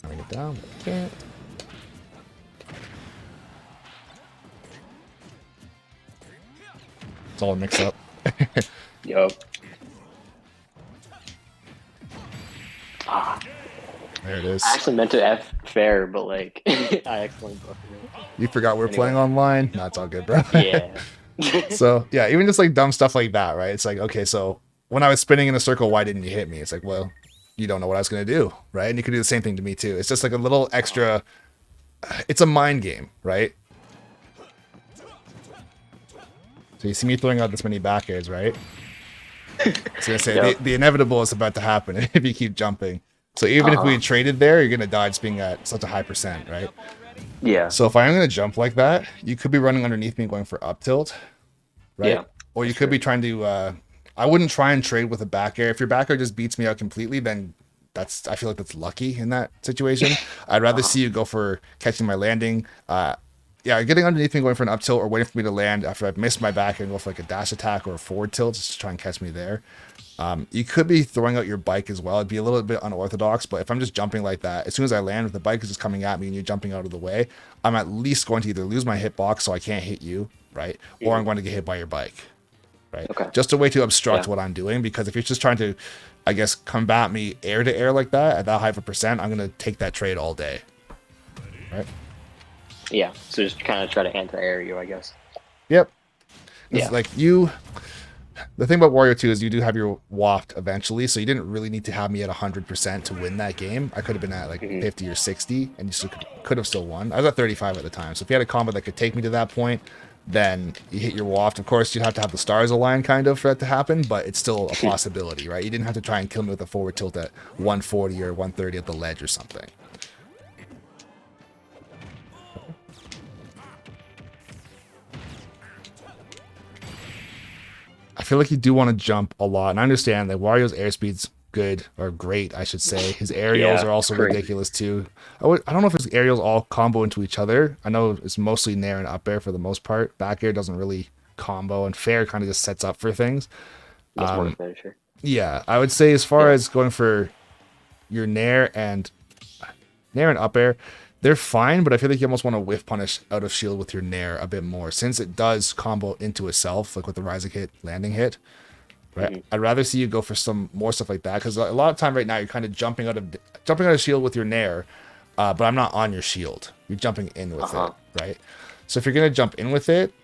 Bring it down, but can't. It's all mixed up. Yup. There it is. I actually meant to F fair, but like I accidentally booked it. You forgot we're playing online? No, it's all good, bro. Yeah. So, yeah, even just like dumb stuff like that, right? It's like, okay, so when I was spinning in a circle, why didn't you hit me? It's like, well, you don't know what I was going to do, right? And you could do the same thing to me too. It's just like a little extra, it's a mind game, right? So you see me throwing out this many back airs, right? I was going to say, Yep. the inevitable is about to happen if you keep jumping. So even if we traded there, you're going to die just being at such a high percent, right? Yeah. So if I am going to jump like that, you could be running underneath me going for up tilt, right? Yeah, Or you could be trying to, I wouldn't try and trade with a back air. If your back air just beats me out completely, then I feel like that's lucky in that situation. I'd rather see you go for catching my landing. Yeah, getting underneath me, going for an up tilt, or waiting for me to land after I've missed my back and go for like a dash attack or a forward tilt just to try and catch me there. You could be throwing out your bike as well. It'd be a little bit unorthodox, but if I'm just jumping like that, as soon as I land, if the bike is just coming at me and you're jumping out of the way, I'm at least going to either lose my hitbox so I can't hit you, right? Or I'm going to get hit by your bike, right? Okay. Just a way to obstruct what I'm doing, because if you're just trying to, I guess, combat me air to air like that at that high of a percent, I'm going to take that trade all day, right? Yeah. So just kind of try to anti-air you, I guess. Yep. Yeah. It's like you... The thing about Warrior 2 is you do have your waft eventually, so you didn't really need to have me at 100% to win that game. I could have been at like 50 or 60, and you still could have still won. I was at 35 at the time, so if you had a combo that could take me to that point, then you hit your waft. Of course, you'd have to have the stars align kind of for that to happen, but it's still a possibility, right? You didn't have to try and kill me with a forward tilt at 140 or 130 at the ledge or something. I feel like you do want to jump a lot, and I understand that Wario's airspeed's good, or great, I should say. His aerials are also ridiculous too. I don't know if his aerials all combo into each other. I know it's mostly nair and up air for the most part. Back air doesn't really combo, and fair kind of just sets up for things. That's more finisher. Yeah, I would say as far as going for your nair and up air, they're fine, but I feel like you almost want to whiff punish out of shield with your nair a bit more, since it does combo into itself, like with the rising hit, landing hit. Right? I'd rather see you go for some more stuff like that, because a lot of time right now you're kind of jumping out of shield with your nair, but I'm not on your shield. You're jumping in with it, right? So if you're gonna jump in with it,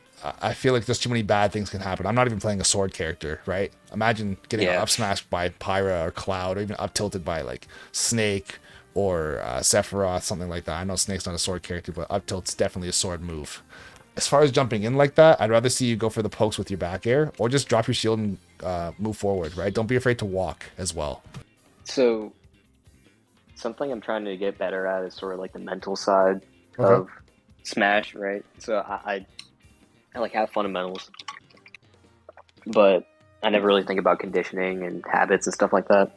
I feel like there's too many bad things can happen. I'm not even playing a sword character, right? Imagine getting up smashed by Pyra or Cloud, or even up tilted by like Snake or Sephiroth, something like that. I know Snake's not a sword character, but up tilt's definitely a sword move. As far as jumping in like that, I'd rather see you go for the pokes with your back air, or just drop your shield and move forward, right? Don't be afraid to walk as well. So something I'm trying to get better at is sort of like the mental side of Smash, right? So I like have fundamentals, but I never really think about conditioning and habits and stuff like that.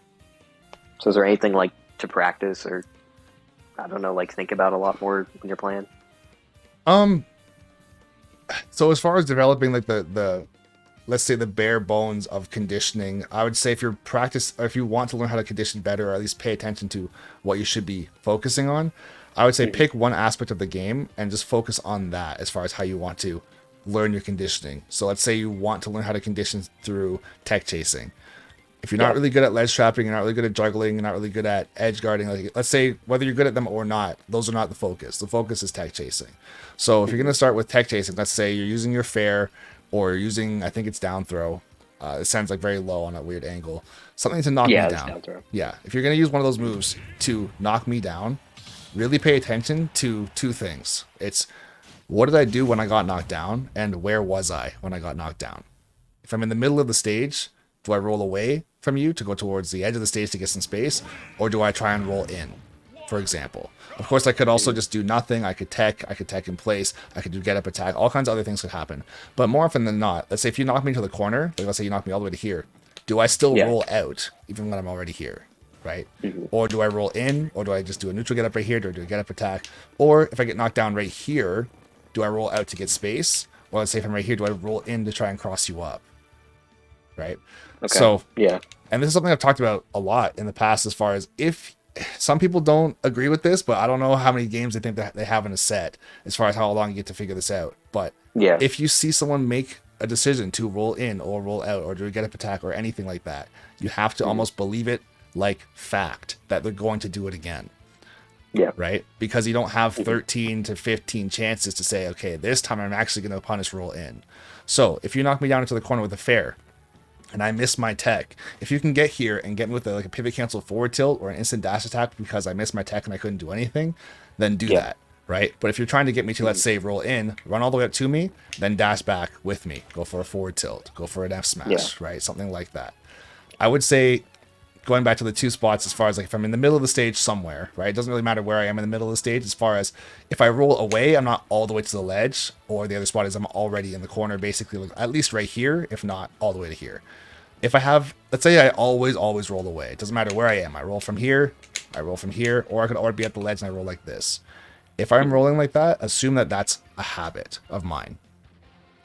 So is there anything like to practice, or I don't know, like think about a lot more when you're playing? So as far as developing like the let's say the bare bones of conditioning, I would say if you want to learn how to condition better, or at least pay attention to what you should be focusing on, I would say pick one aspect of the game and just focus on that as far as how you want to learn your conditioning. So let's say you want to learn how to condition through tech chasing. If you're not really good at ledge trapping, you're not really good at juggling, you're not really good at edge guarding, like, let's say whether you're good at them or not, those are not the focus. The focus is tech chasing. So if you're going to start with tech chasing, let's say you're using your fair, or you're using, I think it's down throw. It sounds like very low on a weird angle. Something to knock me down. Down throw. Yeah, if you're going to use one of those moves to knock me down, really pay attention to two things. It's, what did I do when I got knocked down, and where was I when I got knocked down? If I'm in the middle of the stage, do I roll away from you to go towards the edge of the stage to get some space, or do I try and roll in, for example? Of course, I could also just do nothing. I could tech in place. I could do get up attack. All kinds of other things could happen. But more often than not, let's say if you knock me to the corner, like let's say you knock me all the way to here, do I still roll out even when I'm already here, right? Or do I roll in, or do I just do a neutral get up right here, or do a get up attack? Or if I get knocked down right here, do I roll out to get space? Or let's say if I'm right here, do I roll in to try and cross you up? right? Okay. So, Yeah. and this is something I've talked about a lot in the past, as far as if some people don't agree with this, but I don't know how many games they think that they have in a set as far as how long you get to figure this out. But Yeah. if you see someone make a decision to roll in or roll out or do a get up attack or anything like that, you have to almost believe it like fact that they're going to do it again. Yeah. Right? Because you don't have 13 to 15 chances to say, okay, this time I'm actually going to punish roll in. So if you knock me down into the corner with a fair and I miss my tech, if you can get here and get me with like a pivot cancel forward tilt or an instant dash attack because I missed my tech and I couldn't do anything, then do that. Right? But if you're trying to get me to, let's say, roll in, run all the way up to me, then dash back with me. Go for a forward tilt. Go for an F smash, right? Something like that. I would say, going back to the two spots, as far as like if I'm in the middle of the stage somewhere, right? It doesn't really matter where I am in the middle of the stage, as far as if I roll away, I'm not all the way to the ledge, or the other spot is I'm already in the corner, basically, like, at least right here, if not all the way to here. If I have, let's say I always roll away. It doesn't matter where I am. I roll from here, or I could already be at the ledge and I roll like this. If I'm rolling like that, assume that that's a habit of mine.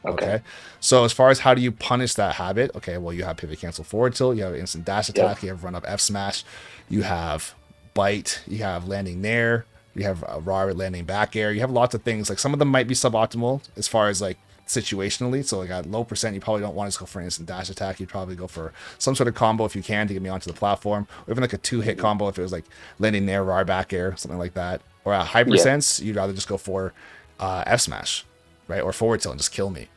Okay. So as far as how do you punish that habit? Okay, well, you have pivot cancel forward tilt, you have instant dash attack, you have run up F smash, you have bite, you have landing nair, you have raw landing back air. You have lots of things. Like some of them might be suboptimal as far as like situationally. So like at low percent, you probably don't want to just go for an instant dash attack. You'd probably go for some sort of combo if you can to get me onto the platform, or even like a 2-hit combo if it was like landing nair, raw back air, something like that. Or at high percents, you'd rather just go for F smash, right? Or forward tilt and just kill me.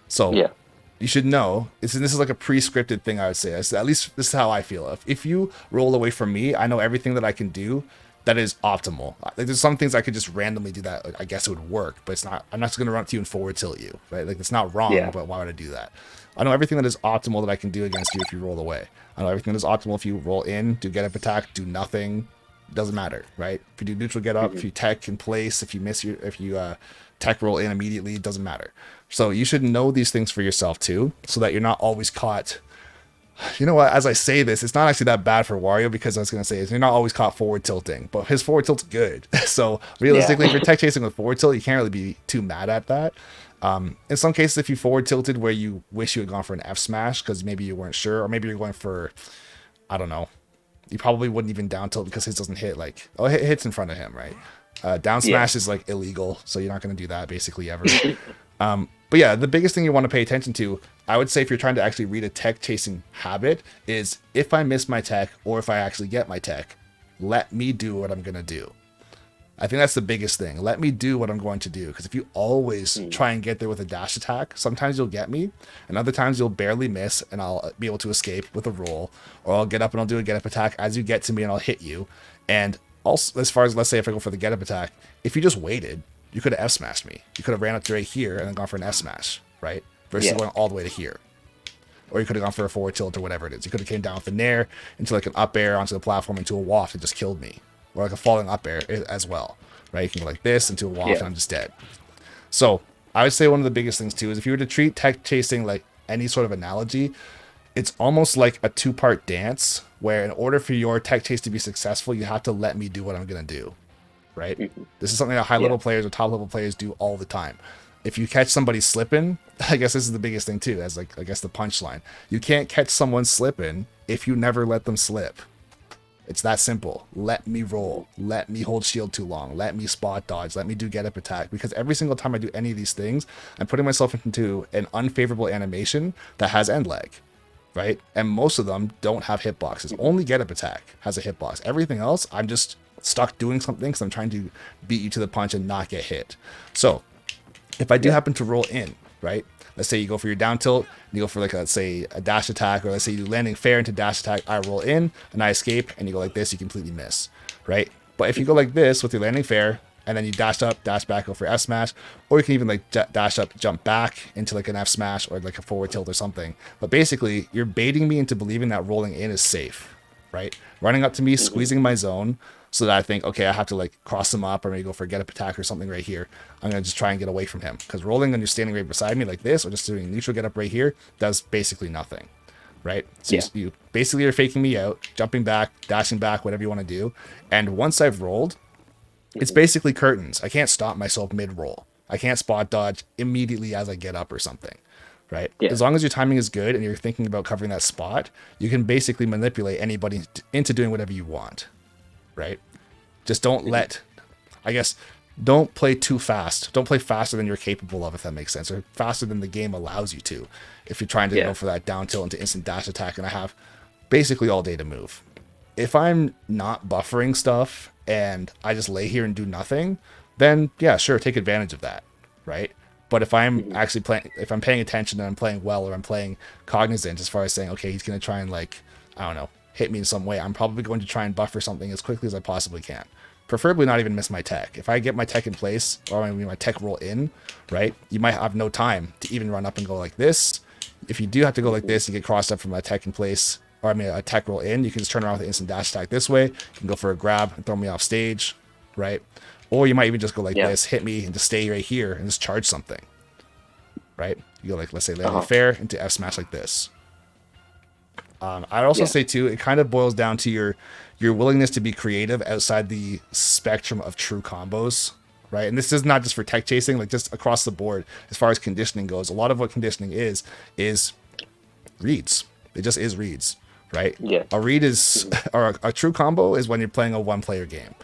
So you should know, this is like a pre-scripted thing, I would say. At least this is how I feel. If you roll away from me, I know everything that I can do that is optimal. Like there's some things I could just randomly do that, like, I guess it would work, but it's not. I'm not just going to run up to you and forward tilt you, right? Like it's not wrong, but why would I do that? I know everything that is optimal that I can do against you if you roll away. I know everything that is optimal if you roll in, do get up attack, do nothing. Doesn't matter, right? If you do neutral get up, if you tech in place, if you tech roll in immediately, it doesn't matter. So you should know these things for yourself too, so that you're not always caught. You know what? As I say this, it's not actually that bad for Wario, because I was going to say is you're not always caught forward tilting, but his forward tilt's good. So realistically, if you're tech chasing with forward tilt, you can't really be too mad at that. In some cases, if you forward tilted where you wish you had gone for an F smash because maybe you weren't sure, or maybe you're going for, I don't know, you probably wouldn't even down tilt because his doesn't hit like, it hits in front of him, right? Down smash is like illegal, so you're not going to do that basically ever. But yeah, the biggest thing you want to pay attention to, I would say, if you're trying to actually read a tech chasing habit, is if I miss my tech or if I actually get my tech, let me do what I'm going to do. I think that's the biggest thing. Let me do what I'm going to do. Because if you always try and get there with a dash attack, sometimes you'll get me, and other times you'll barely miss, and I'll be able to escape with a roll, or I'll get up and I'll do a get up attack as you get to me, and I'll hit you. And also, as far as, let's say, if I go for the get up attack, if you just waited, you could have F smashed me. You could have ran up to right here and then gone for an F smash, right? Versus going all the way to here. Or you could have gone for a forward tilt or whatever it is. You could have came down with a nair into like an up air onto the platform into a waft and just killed me. Or like a falling up air as well, right? You can go like this into a waft and I'm just dead. So I would say one of the biggest things too is if you were to treat tech chasing like any sort of analogy, it's almost like a 2-part dance where in order for your tech chase to be successful, you have to let me do what I'm going to do. Right? This is something that high level players or top level players do all the time. If you catch somebody slipping, I guess this is the biggest thing too, as like, I guess the punchline. You can't catch someone slipping if you never let them slip. It's that simple. Let me roll. Let me hold shield too long. Let me spot dodge. Let me do get up attack. Because every single time I do any of these things, I'm putting myself into an unfavorable animation that has end lag. Right? And most of them don't have hitboxes. Only get up attack has a hitbox. Everything else, I'm just stuck doing something because I'm trying to beat you to the punch and not get hit. So if I do happen to roll in, right? Let's say you go for your down tilt, and you go for like, let's say a dash attack, or let's say you do landing fair into dash attack, I roll in and I escape, and you go like this, you completely miss, right? But if you go like this with your landing fair, and then you dash up, dash back, go for F smash, or you can even like dash up, jump back into like an F smash or like a forward tilt or something. But basically, you're baiting me into believing that rolling in is safe, right? Running up to me, squeezing my zone, so that I think, okay, I have to like cross him up or maybe go for a get up attack or something right here. I'm going to just try and get away from him. Because rolling and you're standing right beside me like this, or just doing neutral get up right here, does basically nothing, right? So you basically are faking me out, jumping back, dashing back, whatever you want to do. And once I've rolled, it's basically curtains. I can't stop myself mid-roll. I can't spot dodge immediately as I get up or something. right? Yeah. As long as your timing is good and you're thinking about covering that spot, you can basically manipulate anybody into doing whatever you want, right? Just don't let, I guess, don't play too fast. Don't play faster than you're capable of, if that makes sense, or faster than the game allows you to. If you're trying to go for that down tilt into instant dash attack, and I have basically all day to move. If I'm not buffering stuff and I just lay here and do nothing, then yeah, sure, take advantage of that, right? But if I'm actually playing, if I'm paying attention and I'm playing well, or I'm playing cognizant as far as saying, okay, he's going to try and like, I don't know, hit me in some way, I'm probably going to try and buffer something as quickly as I possibly can. Preferably not even miss my tech. If I get my tech in place, or I mean my tech roll in, right, you might have no time to even run up and go like this. If you do have to go like this, you get crossed up from a tech in place, or I mean a tech roll in, you can just turn around with an instant dash attack this way. You can go for a grab and throw me off stage, right? Or you might even just go like this, hit me, and just stay right here and just charge something, right? You go like, let's say landing fair into F smash like this. I'd also say too, it kind of boils down to your willingness to be creative outside the spectrum of true combos, right? And this is not just for tech chasing, like just across the board as far as conditioning goes. A lot of what conditioning is reads. It just is reads, right? Yeah. A read is, or a true combo is when you're playing a one-player game,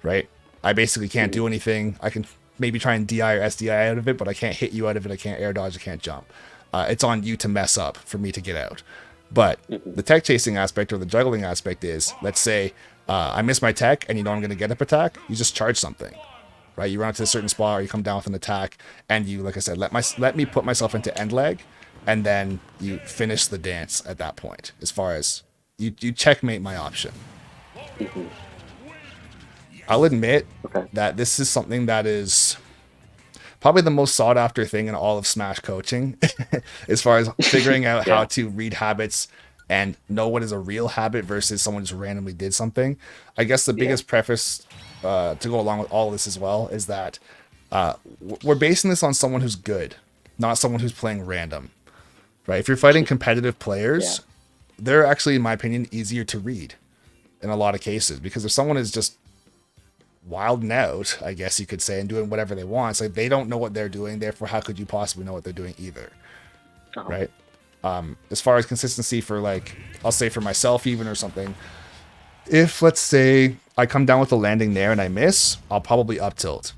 right? I basically can't do anything. I can maybe try and DI or SDI out of it, but I can't hit you out of it. I can't air dodge. I can't jump. It's on you to mess up for me to get out. But the tech chasing aspect or the juggling aspect is, let's say I miss my tech and you know I'm going to get up attack, you just charge something, right? You run up to a certain spot or you come down with an attack and you, like I said, let me put myself into end leg, and then you finish the dance at that point as far as you checkmate my option. I'll admit that this is something that is probably the most sought after thing in all of Smash coaching as far as figuring out how to read habits and know what is a real habit versus someone just randomly did something. I guess the biggest preface to go along with all of this as well is that we're basing this on someone who's good, not someone who's playing random, right? If you're fighting competitive players, they're actually, in my opinion, easier to read in a lot of cases, because if someone is just wilding out, I guess you could say, and doing whatever they want, it's like they don't know what they're doing, therefore how could you possibly know what they're doing either, right? As far as consistency for, like, I'll say for myself even or something, if let's say I come down with a landing nair and I miss, I'll probably up tilt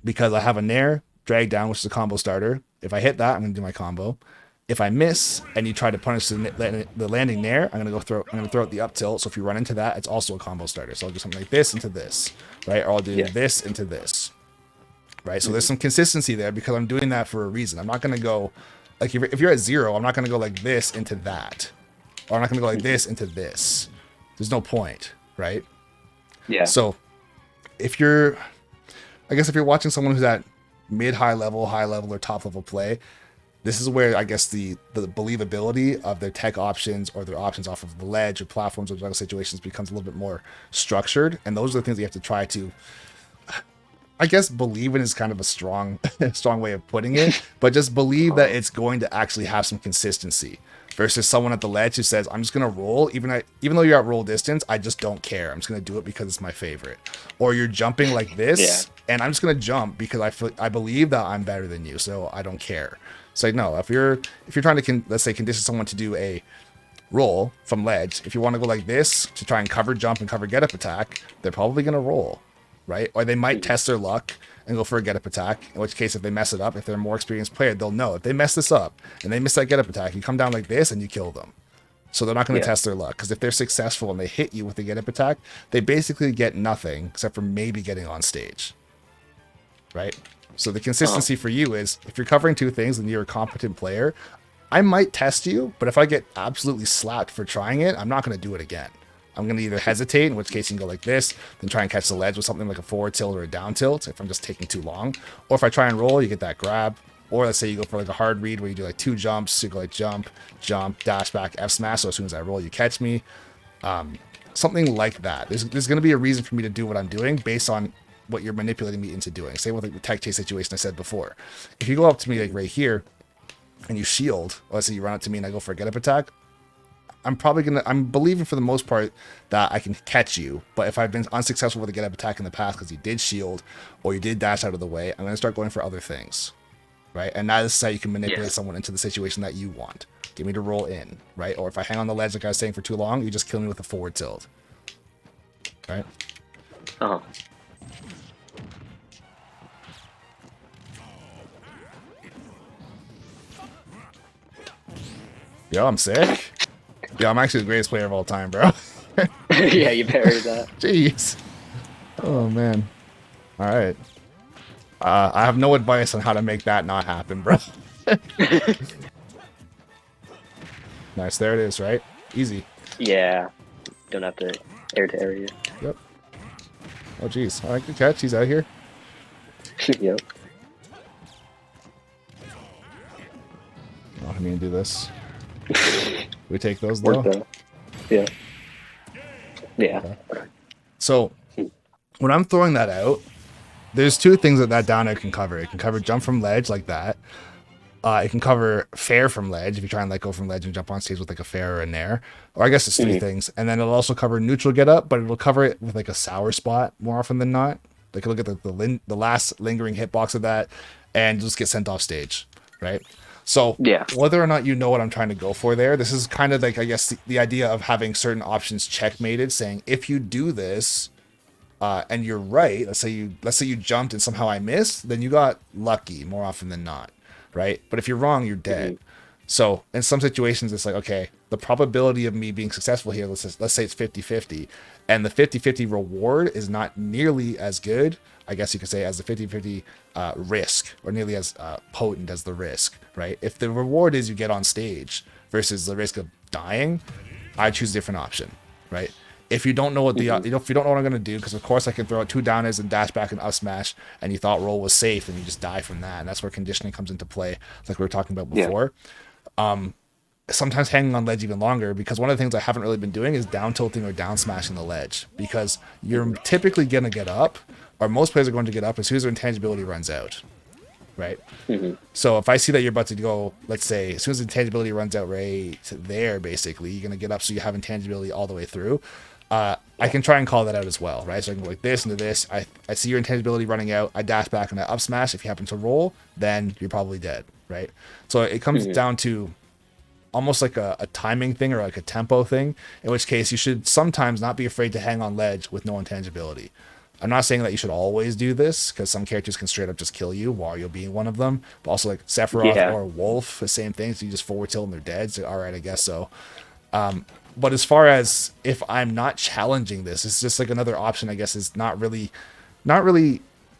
because I have a nair drag down, which is a combo starter. If I hit that, I'm gonna do my combo. If I miss and you try to punish the landing nair, I'm gonna throw out the up tilt. So if you run into that, it's also a combo starter. So I'll do something like this into this, right? Or I'll do this into this, right? So there's some consistency there because I'm doing that for a reason. I'm not gonna go like, if you're at 0, I'm not gonna go like this into that, or I'm not gonna go like this into this. There's no point, right? Yeah. So if you're watching someone who's at high level, or top level play, this is where I guess the believability of their tech options or their options off of the ledge or platforms or other situations becomes a little bit more structured. And those are the things you have to try to, I guess, believe in is kind of a strong way of putting it, but just believe that it's going to actually have some consistency versus someone at the ledge who says, I'm just going to roll, even though you're at roll distance, I just don't care. I'm just going to do it because it's my favorite. Or you're jumping like this, and I'm just going to jump because I believe that I'm better than you, so I don't care. It's like, no, if you're trying to, let's say, condition someone to do a roll from ledge, if you want to go like this to try and cover jump and cover get up attack, they're probably going to roll, right? Or they might test their luck and go for a get up attack, in which case if they mess it up, if they're a more experienced player, they'll know if they mess this up and they miss that get up attack, you come down like this and you kill them. So they're not going to test their luck, because if they're successful and they hit you with the get up attack, they basically get nothing except for maybe getting on stage, right? So the consistency for you is, if you're covering two things and you're a competent player, I might test you, but if I get absolutely slapped for trying it, I'm not going to do it again. I'm going to either hesitate, in which case you can go like this, then try and catch the ledge with something like a forward tilt or a down tilt if I'm just taking too long. Or if I try and roll, you get that grab. Or let's say you go for like a hard read where you do like 2 jumps, so you go like jump, dash back, F smash, so as soon as I roll, you catch me. Something like that. There's going to be a reason for me to do what I'm doing based on what you're manipulating me into doing. Same with like the tech chase situation I said before. If you go up to me like right here and you shield, or let's say you run up to me and I go for a get up attack, I'm believing for the most part that I can catch you. But if I've been unsuccessful with a get up attack in the past because you did shield or you did dash out of the way, I'm going to start going for other things, right? And that is how you can manipulate Yeah. someone into the situation that you want. Get me to roll in, right? Or if I hang on the ledge like I was saying for too long, you just kill me with a forward tilt, right? Uh-huh. Yo, I'm sick. Yo, I'm actually the greatest player of all time, bro. Yeah, you parried that. Jeez. Oh man. All right. I have no advice on how to make that not happen, bro. Nice. There it is, right? Easy. Yeah. Don't have to air to area. Yep. Oh, jeez. All right, good catch. He's out here. Yep. Oh, I mean, do this. We take those, though? Worked out. Yeah. Yeah. Okay. So, when I'm throwing that out, there's two things that down air can cover. It can cover jump from ledge like that. It can cover fair from ledge if you try and like go from ledge and jump on stage with like a fair or a nair. Or I guess it's three things. And then it'll also cover neutral get up, but it'll cover it with like a sour spot more often than not. Like look at the last lingering hitbox of that and just get sent off stage, right? So Yeah. whether or not you know what I'm trying to go for there, this is kind of like, I guess, the idea of having certain options checkmated, saying if you do this, and you're right, let's say you jumped and somehow I missed, then you got lucky more often than not, right? But if you're wrong, you're dead. So in some situations, it's like, okay, the probability of me being successful here, let's say it's 50-50, and the 50-50 reward is not nearly as good, I guess you could say, as the 50-50 risk, or nearly as potent as the risk, right? If the reward is you get on stage versus the risk of dying, I choose a different option, right? If you don't know what if you don't know what I'm gonna do, because of course I can throw out two downers and dash back and up smash, and you thought roll was safe, and you just die from that, and that's where conditioning comes into play, like we were talking about before. Sometimes hanging on ledge even longer, because one of the things I haven't really been doing is down tilting or down smashing the ledge, because you're typically gonna get up, or most players are going to get up as soon as their intangibility runs out, right? So if I see that you're about to go, let's say, as soon as intangibility runs out right there, basically, you're gonna get up so you have intangibility all the way through. I can try and call that out as well, right? So I can go like this into this. I see your intangibility running out. I dash back and I up smash. If you happen to roll, then you're probably dead, right? So it comes down to almost like a timing thing or like a tempo thing, in which case you should sometimes not be afraid to hang on ledge with no intangibility. I'm not saying that you should always do this, because some characters can straight up just kill you, Wario being one of them. But also like Sephiroth or Wolf, the same thing. So you just forward tilt and they're dead. So all right, I guess so. But as far as if I'm not challenging this, it's just like another option, I guess, is not really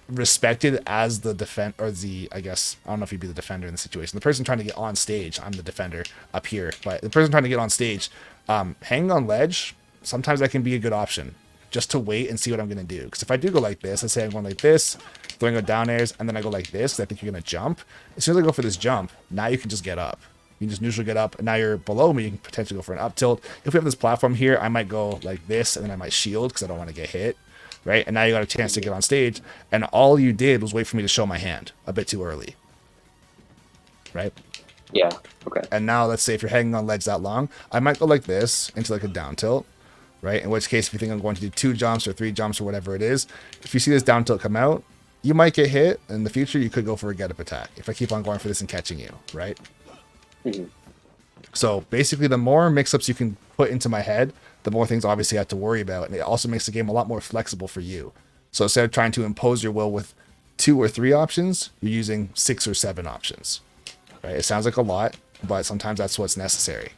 respected as the I guess, I don't know if you'd be the defender in the situation. The person trying to get on stage, I'm the defender up here, but the person trying to get on stage, hanging on ledge, sometimes that can be a good option, just to wait and see what I'm going to do. Because if I do go like this, let's say I'm going like this, throwing out down airs, and then I go like this, 'cause I think you're going to jump. As soon as I go for this jump, now you can just get up. You can just neutral get up, and now you're below me. You can potentially go for an up tilt. If we have this platform here, I might go like this, and then I might shield because I don't want to get hit, right? And now you got a chance to get on stage, and all you did was wait for me to show my hand a bit too early, right? Yeah. Okay. And now let's say if you're hanging on ledge that long, I might go like this into like a down tilt, right? In which case, if you think I'm going to do 2 jumps or 3 jumps or whatever it is, if you see this down tilt come out, you might get hit. In the future, you could go for a get up attack if I keep on going for this and catching you, right? So basically, the more mix-ups you can put into my head, the more things obviously I have to worry about. And it also makes the game a lot more flexible for you. So instead of trying to impose your will with 2 or 3 options, you're using 6 or 7 options, right? It sounds like a lot, but sometimes that's what's necessary.